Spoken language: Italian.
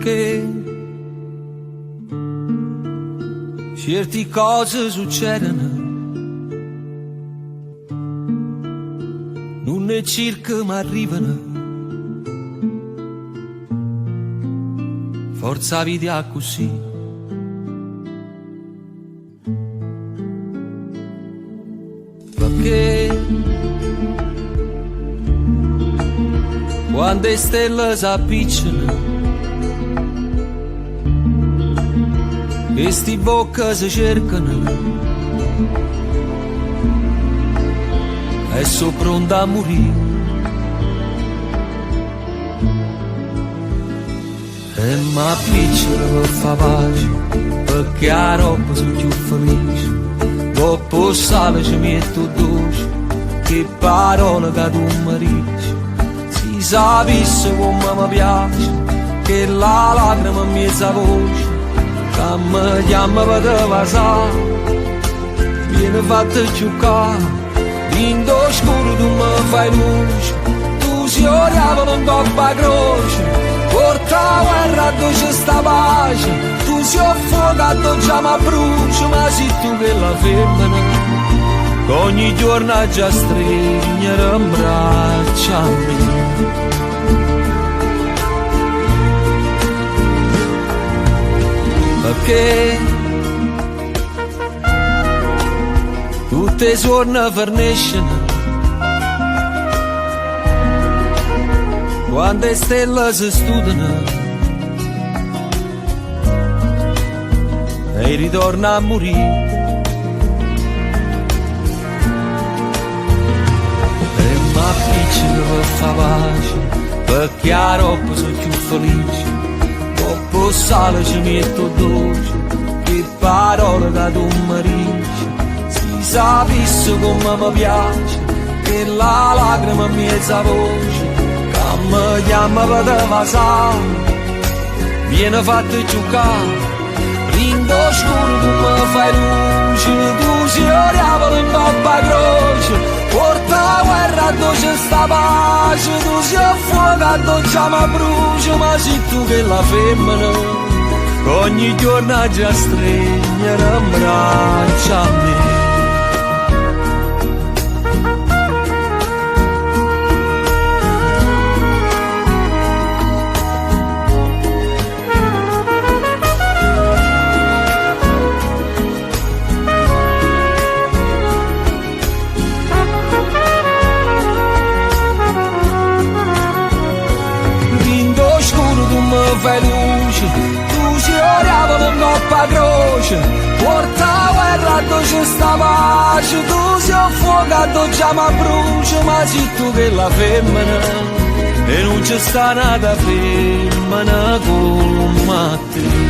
perché certe cose succedono, non è circa ma arrivano, forza vita così. Perché quando le stelle si appicciano, questi bocche si cercano e sono pronto a morire. E ma piccolo per fa pace, perché la roba sono più felice. Dopo sale ci metto dolce, che parole che tu mi dici. Si sapesse come mi piace, che la lacrima in mezza voce, che mi chiama per te passare, viene fatta giocare, in do scuro tu mi fai luce, tu si oriavano in coppa croce, porta la guerra dove c'è sta pace, tu si affoga dove già mi brucia, ma sei tu che la femmina, che ogni giorno già stringere in braccia a me. Perché tutte suona forniscono quando le stelle si studiano e ritorna a morire. E ma piccolo per fa pace, perché la roba sono più felice. Dopo sale ci metto dolce, che parole che tu mi dici. Si sapesse come mi piace, che la lacrima in mezza voce, che mi chiama per te passare, viene fatta giocare, rindo scuro tu mi fai luce, tu si oriavano in coppa croce, porta la guerra dove c'è sta pace, tu si affoga dove già mi brucia, ma sei tu che la femmina, che ogni giorno già stringere in braccia a me. Fai luce, tu si oriavano in coppa croce, porta la guerra dove c'è sta pace, tu si affoga dove già mi brucia, ma sei tu che la femmina, e non c'è sta nata femmina come te.